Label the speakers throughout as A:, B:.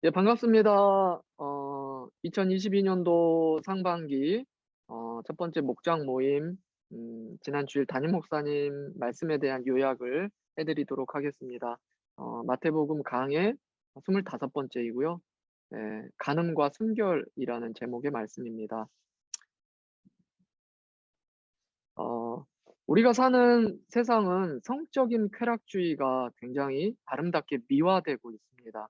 A: 예, 반갑습니다. 2022년도 상반기 첫 번째 목장 모임, 지난 주일 담임 목사님 말씀에 대한 요약을 해드리도록 하겠습니다. 마태복음 강의 25번째이고요. 예, 간음과 순결이라는 제목의 말씀입니다. 어, 우리가 사는 세상은 성적인 쾌락주의가 굉장히 아름답게 미화되고 있습니다.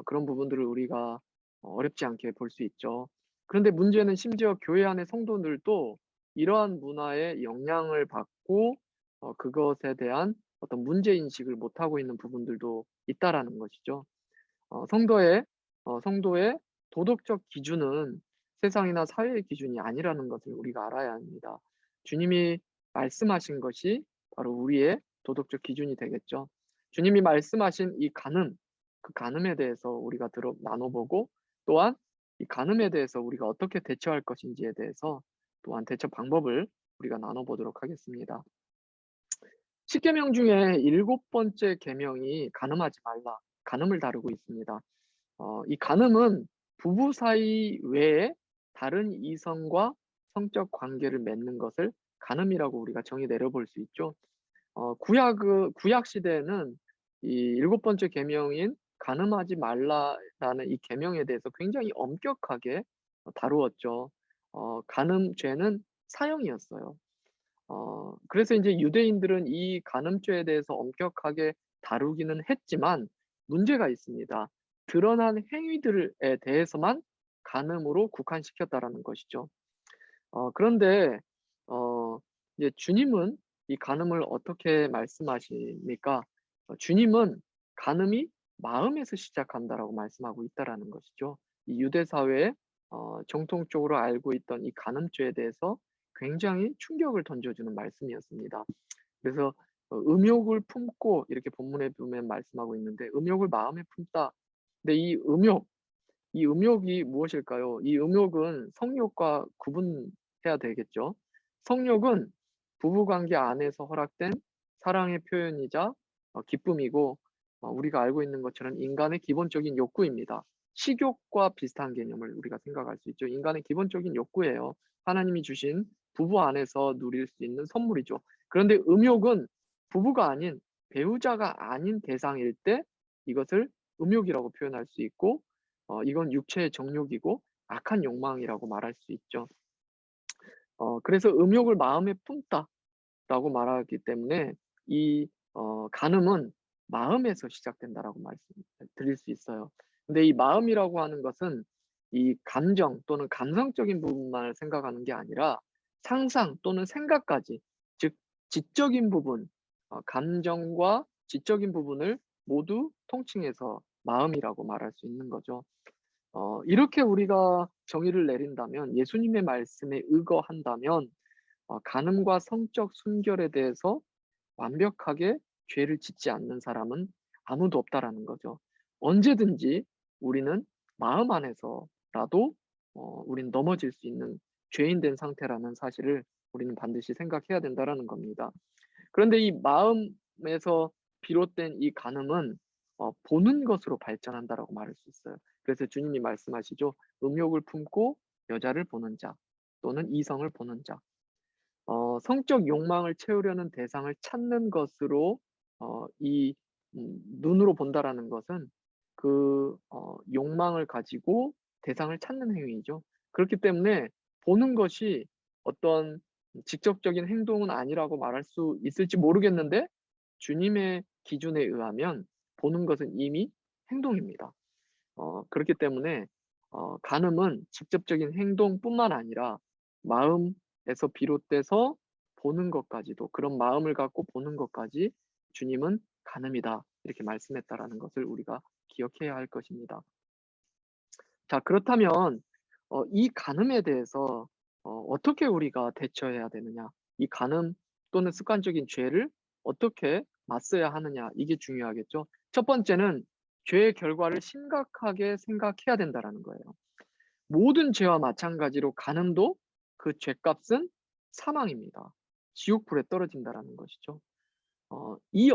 A: 그런 부분들을 우리가 어렵지 않게 볼 수 있죠. 그런데 문제는 심지어 교회 안의 성도들도 이러한 문화에 영향을 받고 그것에 대한 어떤 문제인식을 못하고 있는 부분들도 있다라는 것이죠. 성도의 도덕적 기준은 세상이나 사회의 기준이 아니라는 것을 우리가 알아야 합니다. 주님이 말씀하신 것이 바로 우리의 도덕적 기준이 되겠죠. 주님이 말씀하신 이 간음, 그 간음에 대해서 우리가 나눠보고, 또한 이 간음에 대해서 우리가 어떻게 대처할 것인지에 대해서 또한 대처 방법을 우리가 나눠보도록 하겠습니다. 10계명 중에 7번째 계명이 간음하지 말라, 간음을 다루고 있습니다. 이 간음은 부부 사이 외에 다른 이성과 성적 관계를 맺는 것을 간음이라고 우리가 정의 내려볼 수 있죠. 구약 시대에는 이 7번째 계명인 간음하지 말라라는 이 계명에 대해서 굉장히 엄격하게 다루었죠. 간음죄는 사형이었어요. 그래서 인제 유대인들은 이 간음죄에 대해서 엄격하게 다루기는 했지만 문제가 있습니다. 드러난 행위들에 대해서만 간음으로 국한시켰다라는 것이죠. 그런데 어 이제 주님은 이 간음을 어떻게 말씀하십니까? 주님은 "간음이 마음에서 시작한다."라고 말씀하고 있다라는 것이죠. 이 유대 사회에 정통적으로 알고 있던 이 간음죄에 대해서 굉장히 충격을 던져주는 말씀이었습니다. 그래서 "음욕을 품고" 이렇게 본문에 보면 말씀하고 있는데 "음욕을 마음에 품다." 근데 이 음욕이 무엇일까요? 이 음욕은 성욕과 구분해야 되겠죠. 성욕은 부부관계 안에서 허락된 사랑의 표현이자 기쁨이고, 우리가 알고 있는 것처럼 인간의 기본적인 욕구입니다. 식욕과 비슷한 개념을 우리가 생각할 수 있죠. 인간의 기본적인 욕구예요. 하나님이 주신 부부 안에서 누릴 수 있는 선물이죠. 그런데 음욕은 부부가 아닌, 배우자가 아닌 대상일 때 이것을 음욕이라고 표현할 수 있고, 이건 육체의 정욕이고 악한 욕망이라고 말할 수 있죠. 그래서 "음욕을 마음에 품다."라고 말하기 때문에 이 간음은 마음에서 시작된다라고 드릴 수 있어요. 근데 이 마음이라고 하는 것은 이 감정 또는 감성적인 부분만을 생각하는 게 아니라 상상 또는 생각까지, 즉 지적인 부분, 감정과 지적인 부분을 모두 통칭해서 마음이라고 말할 수 있는 거죠. 이렇게 우리가 정의를 내린다면, 예수님의 말씀에 의거한다면 간음과 성적 순결에 대해서 완벽하게 죄를 짓지 않는 사람은 아무도 없다라는 거죠. 언제든지 우리는 마음 안에서라도 우린 넘어질 수 있는 죄인 된 상태라는 사실을 우리는 반드시 생각해야 된다라는 겁니다. 그런데 이 마음에서 비롯된 이 간음은 보는 것으로 발전한다라고 말할 수 있어요. 그래서 주님이 말씀하시죠. "음욕을 품고 여자를 보는 자, 또는 이성을 보는 자." 성적 욕망을 채우려는 대상을 찾는 것으로 이 눈으로 본다라는 것은 그 욕망을 가지고 대상을 찾는 행위이죠. 그렇기 때문에 보는 것이 어떤 직접적인 행동은 아니라고 말할 수 있을지 모르겠는데, 주님의 기준에 의하면 보는 것은 이미 행동입니다. 그렇기 때문에 간음은 직접적인 행동뿐만 아니라 마음에서 비롯돼서 보는 것까지도, 그런 마음을 갖고 보는 것까지 주님은 "간음이다." 이렇게 말씀했다라는 것을 우리가 기억해야 할 것입니다. 자, 그렇다면 이 간음에 대해서 어떻게 우리가 대처해야 되느냐, 이 간음 또는 습관적인 죄를 어떻게 맞서야 하느냐, 이게 중요하겠죠. 첫 번째는 죄의 결과를 심각하게 생각해야 된다라는 거예요. 모든 죄와 마찬가지로 간음도 그 죄값은 사망입니다. 지옥불에 떨어진다라는 것이죠. 이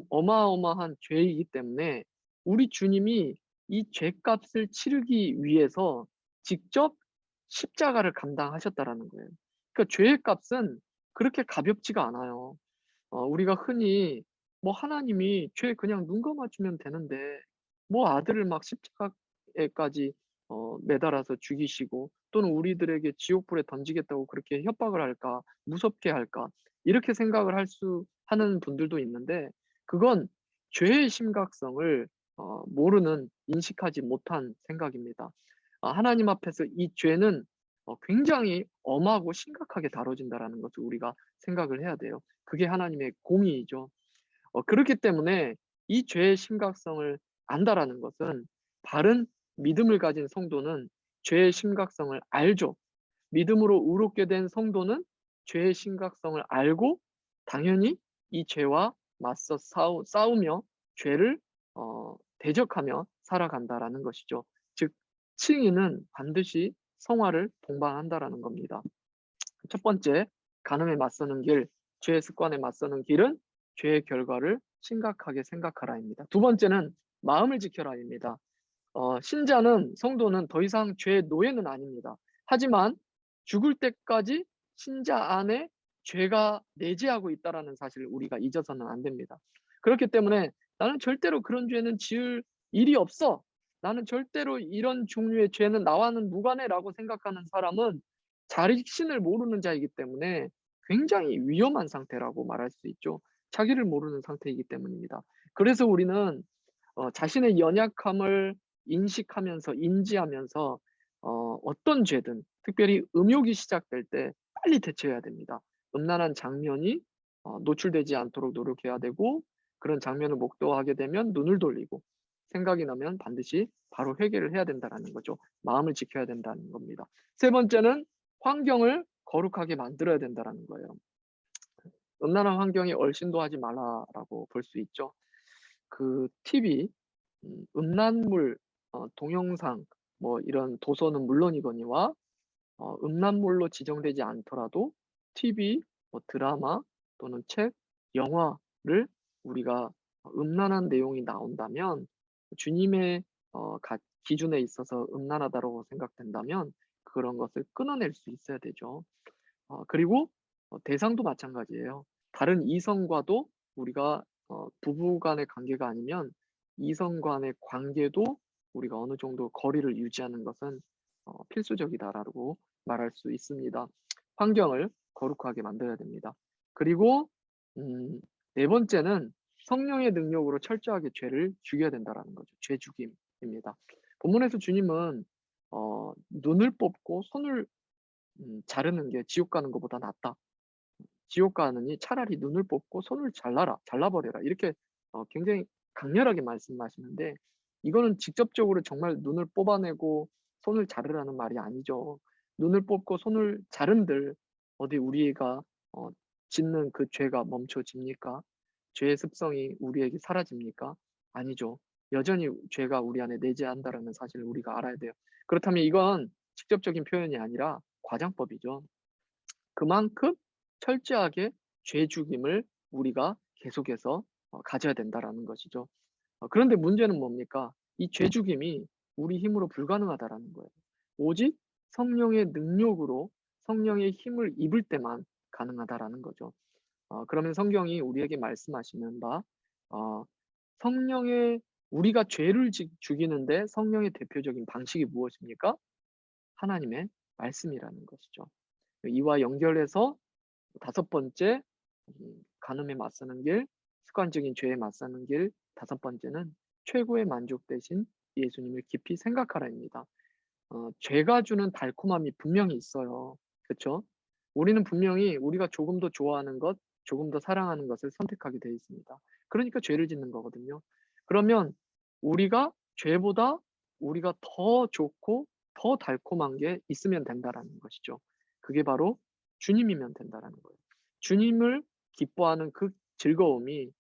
A: 어마어마한 죄이기 때문에 우리 주님이 이 죄값을 치르기 위해서 직접 십자가를 감당하셨다라는 거예요. 그러니까 죄의 값은 그렇게 가볍지가 않아요. 우리가 흔히 뭐 하나님이 죄 그냥 눈 감아주면 되는데 뭐 아들을 막 십자가에까지 매달아서 죽이시고 또는 우리들에게 지옥불에 던지겠다고 그렇게 협박을 할까 무섭게 할까 이렇게 생각을 하는 분들도 있는데 그건 죄의 심각성을 모르는 인식하지 못한 생각입니다. 하나님 앞에서 이 죄는 굉장히 엄하고 심각하게 다뤄진다라는 것을 우리가 생각을 해야 돼요. 그게 하나님의 공의이죠. 그렇기 때문에 이 죄의 심각성을 안다라는 것은 바른 믿음을 가진 성도는 죄의 심각성을 알죠. 믿음으로 의롭게 된 성도는 죄의 심각성을 알고 당연히 이 죄와 맞서 싸우며 죄를 대적하며 살아간다라는 것이죠. 즉 칭의는 반드시 성화를 동반한다라는 겁니다. 첫 번째, 간음에 맞서는 길, 죄의 습관에 맞서는 길은 죄의 결과를 심각하게 생각하라입니다. 두 번째는 마음을 지켜라입니다. 신자는 성도는 더 이상 죄의 노예는 아닙니다. 하지만 죽을 때까지 신자 안에 죄가 내재하고 있다라는 사실을 우리가 잊어서는 안 됩니다. 그렇기 때문에 '나는 절대로 그런 죄는 지을 일이 없어. 나는 절대로 이런 종류의 죄는 나와는 무관해.'라고 생각하는 사람은 자신을 모르는 자이기 때문에 굉장히 위험한 상태라고 말할 수 있죠. 자기를 모르는 상태이기 때문입니다. 그래서 우리는 자신의 연약함을 인식하면서 인지하면서 어떤 죄든 특별히 음욕이 시작될 때 빨리 대처해야 됩니다. 음란한 장면이 노출되지 않도록 노력해야 되고 그런 장면을 목도하게 되면 눈을 돌리고 생각이 나면 반드시 바로 회개를 해야 된다라는 거죠. 마음을 지켜야 된다는 겁니다. 세 번째는 환경을 거룩하게 만들어야 된다라는 거예요. 음란한 환경에 얼씬도 하지 말라라고 볼 수 있죠. 그 TV, 음란물 동영상 뭐 이런 도서는 물론이거니와 음란물로 지정되지 않더라도 TV, 뭐 드라마 또는 책, 영화를 우리가 음란한 내용이 나온다면 주님의 기준에 있어서 음란하다고 생각된다면 그런 것을 끊어낼 수 있어야 되죠. 그리고 대상도 마찬가지예요. 다른 이성과도 우리가 부부 간의 관계가 아니면 이성 간의 관계도 우리가 어느 정도 거리를 유지하는 것은 필수적이다라고 말할 수 있습니다. 환경을 거룩하게 만들어야 됩니다. 그리고 음 네 번째는 성령의 능력으로 철저하게 죄를 죽여야 된다라는 거죠. 죄 죽임입니다. 본문에서 주님은 눈을 뽑고 손을 자르는 게 지옥 가는 것보다 낫다. 지옥 가느니 차라리 눈을 뽑고 손을 잘라버려라. 이렇게 굉장히 강렬하게 말씀하시는데 이거는 직접적으로 정말 눈을 뽑아내고 손을 자르라는 말이 아니죠. 눈을 뽑고 손을 자른들 어디 우리가 어 짓는 그 죄가 멈춰집니까? 죄의 습성이 우리에게 사라집니까? 아니죠. 여전히 죄가 우리 안에 내재한다라는 사실을 우리가 알아야 돼요. 그렇다면 이건 직접적인 표현이 아니라 과장법이죠. 그만큼 철저하게 죄 죽임을 우리가 계속해서 가져야 된다라는 것이죠. 그런데 문제는 뭡니까? 이 죄 죽임이 우리 힘으로 불가능하다라는 거예요. 오직 성령의 능력으로 성령의 힘을 입을 때만 가능하다라는 거죠. 그러면 성경이 우리에게 말씀하시는 바 어 성령의 우리가 죄를 죽이는데 성령의 대표적인 방식이 무엇입니까? 하나님의 말씀이라는 것이죠. 이와 연결해서 다섯 번째 간음에 맞서는 길, 습관적인 죄에 맞서는 길, 다섯 번째는 최고의 만족 대신 예수님을 깊이 생각하라입니다. 죄가 주는 달콤함이 분명히 있어요. 그쵸? 우리는 분명히 우리가 조금 더 좋아하는 것, 조금 더 사랑하는 것을 선택하게 되어 있습니다. 그러니까 죄를 짓는 거거든요. 그러면 우리가 죄보다 우리가 더 좋고 더 달콤한 게 있으면 된다라는 것이죠. 그게 바로 주님이면 된다라는 거예요. 주님을 기뻐하는 그 즐거움이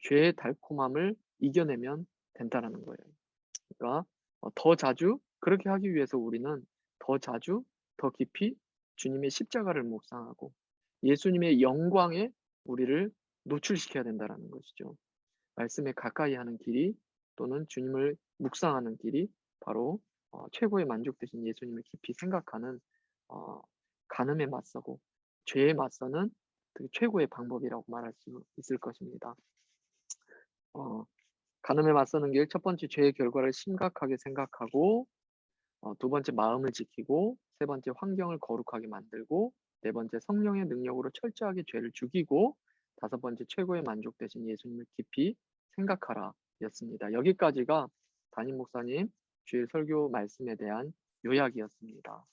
A: 죄의 달콤함을 이겨내면 된다라는 거예요. 그러니까 더 자주 그렇게 하기 위해서 우리는 더 자주 더 깊이 주님의 십자가를 묵상하고 예수님의 영광에 우리를 노출시켜야 된다라는 것이죠. 말씀에 가까이 하는 길이 또는 주님을 묵상하는 길이 바로 최고의 만족 되신 예수님을 깊이 생각하는 어 간음에 맞서고 죄에 맞서는 그 최고의 방법이라고 말할 수 있을 것입니다. 어 간음에 맞서는 길 첫 번째 죄의 결과를 심각하게 생각하고 두 번째 마음을 지키고 세 번째 환경을 거룩하게 만들고 네 번째 성령의 능력으로 철저하게 죄를 죽이고 다섯 번째 최고의 만족 되신 예수님을 깊이 생각하라 였습니다. 여기까지가 담임 목사님 주일 설교 말씀에 대한 요약이었습니다.